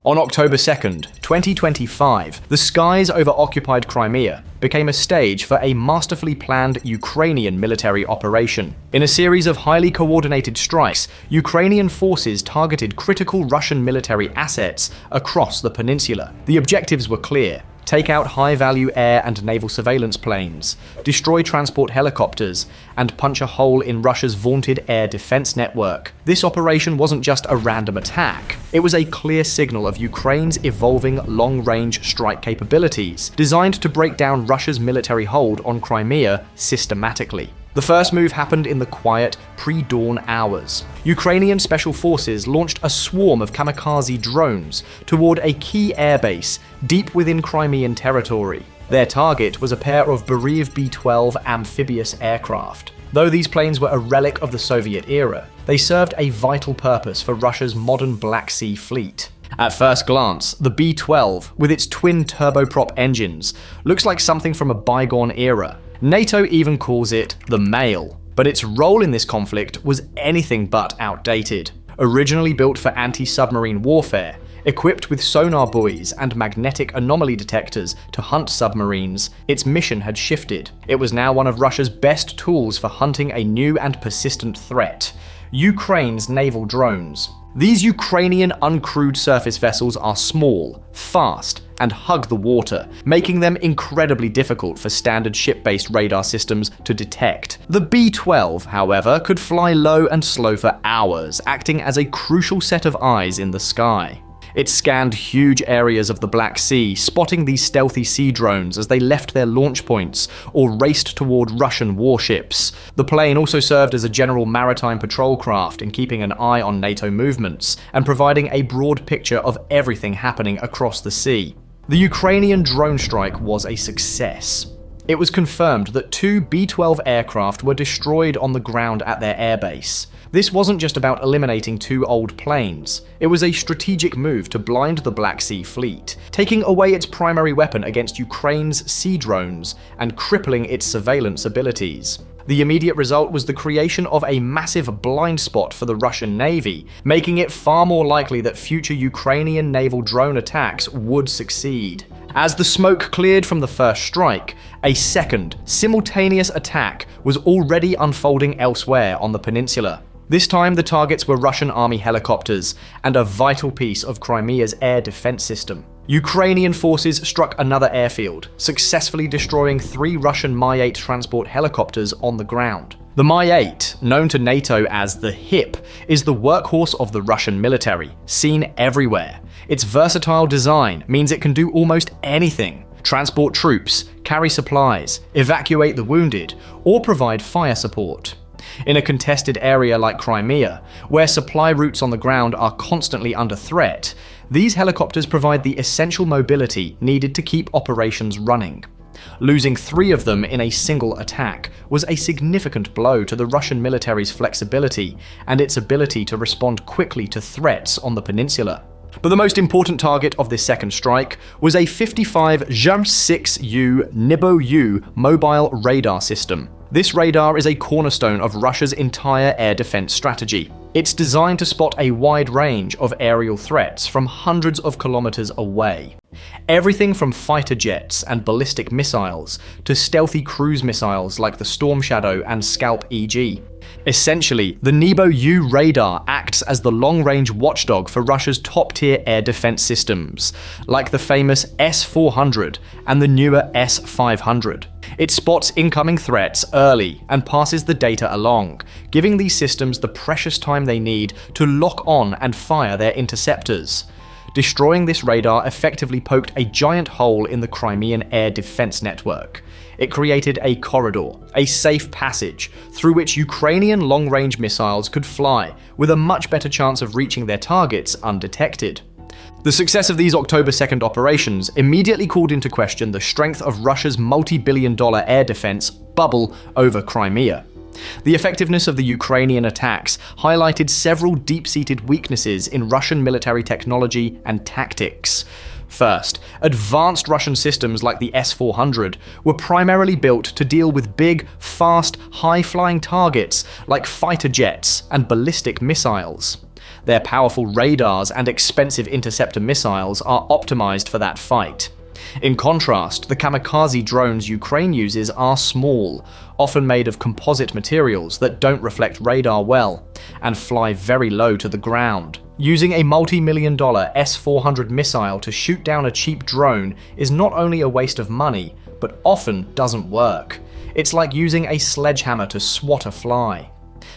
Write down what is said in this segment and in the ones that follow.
On October 2nd, 2025, the skies over occupied Crimea became a stage for a masterfully planned Ukrainian military operation. In a series of highly coordinated strikes, Ukrainian forces targeted critical Russian military assets across the peninsula. The objectives were clear: take out high-value air and naval surveillance planes, destroy transport helicopters, and punch a hole in Russia's vaunted air defense network. This operation wasn't just a random attack. It was a clear signal of Ukraine's evolving long-range strike capabilities, designed to break down Russia's military hold on Crimea systematically. The first move happened in the quiet, pre-dawn hours. Ukrainian special forces launched a swarm of kamikaze drones toward a key airbase deep within Crimean territory. Their target was a pair of Bereev B-12 amphibious aircraft. Though these planes were a relic of the Soviet era, they served a vital purpose for Russia's modern Black Sea fleet. At first glance, the B-12, with its twin turboprop engines, looks like something from a bygone era. NATO even calls it the Mail, but its role in this conflict was anything but outdated. Originally built for anti-submarine warfare, equipped with sonar buoys and magnetic anomaly detectors to hunt submarines, its mission had shifted. It was now one of Russia's best tools for hunting a new and persistent threat: Ukraine's naval drones. These Ukrainian uncrewed surface vessels are small, fast, and hug the water, making them incredibly difficult for standard ship-based radar systems to detect. The B-12, however, could fly low and slow for hours, acting as a crucial set of eyes in the sky. It scanned huge areas of the Black Sea, spotting these stealthy sea drones as they left their launch points or raced toward Russian warships. The plane also served as a general maritime patrol craft in keeping an eye on NATO movements and providing a broad picture of everything happening across the sea. The Ukrainian drone strike was a success. It was confirmed that 2 B-12 aircraft were destroyed on the ground at their airbase. This wasn't just about eliminating 2 old planes. It was a strategic move to blind the Black Sea fleet, taking away its primary weapon against Ukraine's sea drones and crippling its surveillance abilities. The immediate result was the creation of a massive blind spot for the Russian Navy, making it far more likely that future Ukrainian naval drone attacks would succeed. As the smoke cleared from the first strike, a second, simultaneous attack was already unfolding elsewhere on the peninsula. This time, the targets were Russian army helicopters and a vital piece of Crimea's air defense system. Ukrainian forces struck another airfield, successfully destroying 3 Russian Mi-8 transport helicopters on the ground. The Mi-8, known to NATO as the HIP, is the workhorse of the Russian military, seen everywhere. Its versatile design means it can do almost anything: transport troops, carry supplies, evacuate the wounded, or provide fire support. In a contested area like Crimea, where supply routes on the ground are constantly under threat, these helicopters provide the essential mobility needed to keep operations running. Losing 3 of them in a single attack was a significant blow to the Russian military's flexibility and its ability to respond quickly to threats on the peninsula. But the most important target of this second strike was a 55 JAM-6U NIBO-U mobile radar system. This radar is a cornerstone of Russia's entire air defense strategy. It's designed to spot a wide range of aerial threats from hundreds of kilometers away. Everything from fighter jets and ballistic missiles to stealthy cruise missiles like the Storm Shadow and Scalp EG. Essentially, the NIBO-U radar acts as the long-range watchdog for Russia's top-tier air defense systems, like the famous S-400 and the newer S-500. It spots incoming threats early and passes the data along, giving these systems the precious time they need to lock on and fire their interceptors. Destroying this radar effectively poked a giant hole in the Crimean air defense network. It created a corridor, a safe passage, through which Ukrainian long-range missiles could fly, with a much better chance of reaching their targets undetected. The success of these October 2nd operations immediately called into question the strength of Russia's multi-billion-dollar air defense bubble over Crimea. The effectiveness of the Ukrainian attacks highlighted several deep-seated weaknesses in Russian military technology and tactics. First, advanced Russian systems like the S-400 were primarily built to deal with big, fast, high-flying targets like fighter jets and ballistic missiles. Their powerful radars and expensive interceptor missiles are optimized for that fight. In contrast, the kamikaze drones Ukraine uses are small, often made of composite materials that don't reflect radar well, and fly very low to the ground. Using a multi-million-dollar S-400 missile to shoot down a cheap drone is not only a waste of money, but often doesn't work. It's like using a sledgehammer to swat a fly.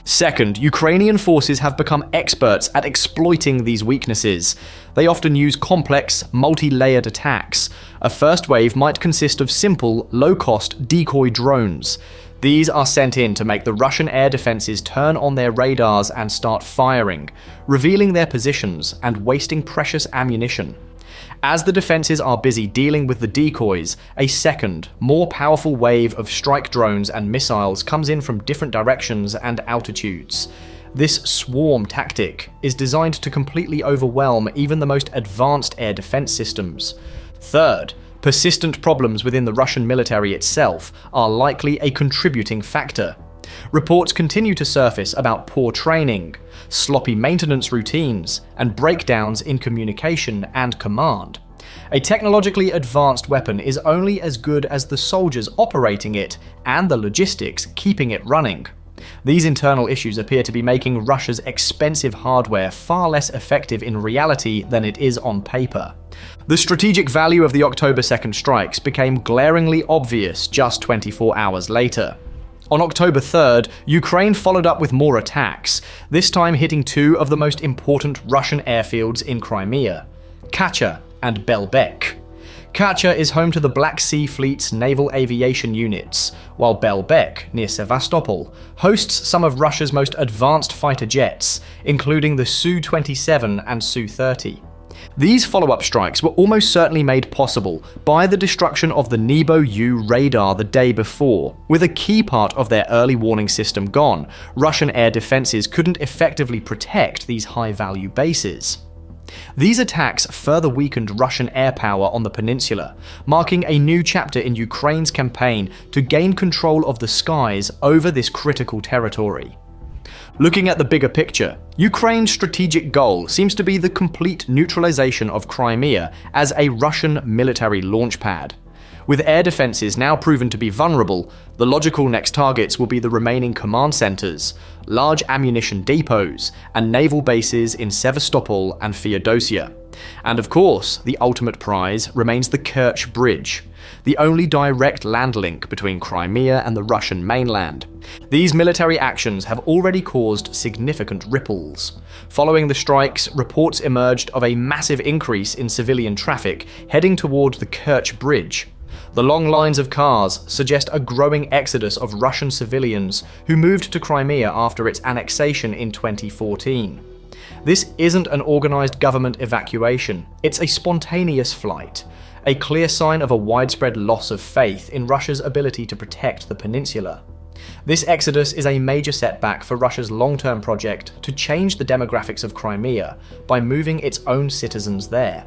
Second, Ukrainian forces have become experts at exploiting these weaknesses. They often use complex, multi-layered attacks. A first wave might consist of simple, low-cost decoy drones. These are sent in to make the Russian air defenses turn on their radars and start firing, revealing their positions and wasting precious ammunition. As the defenses are busy dealing with the decoys, a second, more powerful wave of strike drones and missiles comes in from different directions and altitudes. This swarm tactic is designed to completely overwhelm even the most advanced air defense systems. Third, persistent problems within the Russian military itself are likely a contributing factor. Reports continue to surface about poor training, sloppy maintenance routines, and breakdowns in communication and command. A technologically advanced weapon is only as good as the soldiers operating it and the logistics keeping it running. These internal issues appear to be making Russia's expensive hardware far less effective in reality than it is on paper. The strategic value of the October 2nd strikes became glaringly obvious just 24 hours later. On October 3rd, Ukraine followed up with more attacks, this time hitting two of the most important Russian airfields in Crimea, Kerch and Belbek. Kerch is home to the Black Sea Fleet's naval aviation units, while Belbek, near Sevastopol, hosts some of Russia's most advanced fighter jets, including the Su-27 and Su-30. These follow-up strikes were almost certainly made possible by the destruction of the Nebo-U radar the day before. With a key part of their early warning system gone, Russian air defenses couldn't effectively protect these high-value bases. These attacks further weakened Russian air power on the peninsula, marking a new chapter in Ukraine's campaign to gain control of the skies over this critical territory. Looking at the bigger picture, Ukraine's strategic goal seems to be the complete neutralization of Crimea as a Russian military launchpad. With air defenses now proven to be vulnerable, the logical next targets will be the remaining command centers, large ammunition depots, and naval bases in Sevastopol and Feodosia. And of course, the ultimate prize remains the Kerch Bridge, the only direct land link between Crimea and the Russian mainland. These military actions have already caused significant ripples. Following the strikes, reports emerged of a massive increase in civilian traffic heading toward the Kerch Bridge. The long lines of cars suggest a growing exodus of Russian civilians who moved to Crimea after its annexation in 2014. This isn't an organized government evacuation, it's a spontaneous flight, a clear sign of a widespread loss of faith in Russia's ability to protect the peninsula. This exodus is a major setback for Russia's long-term project to change the demographics of Crimea by moving its own citizens there.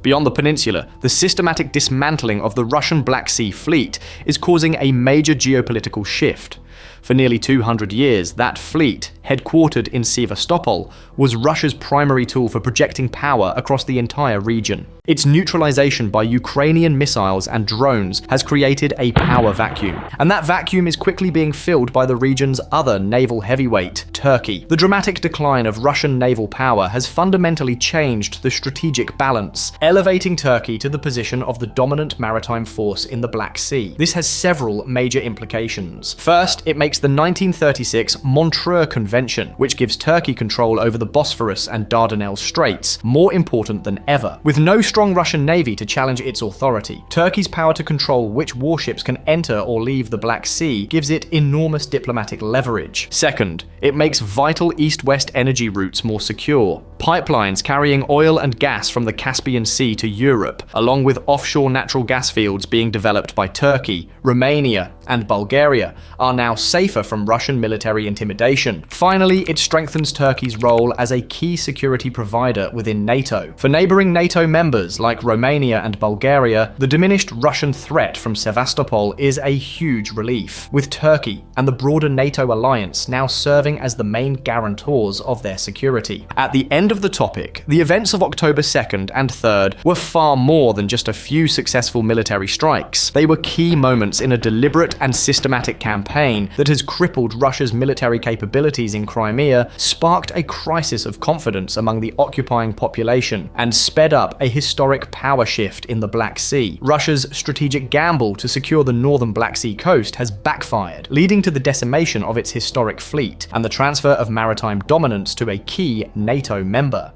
Beyond the peninsula, the systematic dismantling of the Russian Black Sea Fleet is causing a major geopolitical shift. For nearly 200 years, that fleet, headquartered in Sevastopol, was Russia's primary tool for projecting power across the entire region. Its neutralization by Ukrainian missiles and drones has created a power vacuum, and that vacuum is quickly being filled by the region's other naval heavyweight, Turkey. The dramatic decline of Russian naval power has fundamentally changed the strategic balance, elevating Turkey to the position of the dominant maritime force in the Black Sea. This has several major implications. First, it makes the 1936 Montreux Convention, which gives Turkey control over the Bosphorus and Dardanelles Straits, more important than ever. With no strong Russian navy to challenge its authority, Turkey's power to control which warships can enter or leave the Black Sea gives it enormous diplomatic leverage. Second, it makes vital east-west energy routes more secure. Pipelines carrying oil and gas from the Caspian Sea to Europe, along with offshore natural gas fields being developed by Turkey, Romania, and Bulgaria are now safer from Russian military intimidation. Finally, it strengthens Turkey's role as a key security provider within NATO. For neighboring NATO members like Romania and Bulgaria, the diminished Russian threat from Sevastopol is a huge relief, with Turkey and the broader NATO alliance now serving as the main guarantors of their security. At the end of the topic, the events of October 2nd and 3rd were far more than just a few successful military strikes. They were key moments in a deliberate and systematic campaign that has crippled Russia's military capabilities in Crimea, sparked a crisis of confidence among the occupying population, and sped up a historic power shift in the Black Sea. Russia's strategic gamble to secure the northern Black Sea coast has backfired, leading to the decimation of its historic fleet and the transfer of maritime dominance to a key NATO member.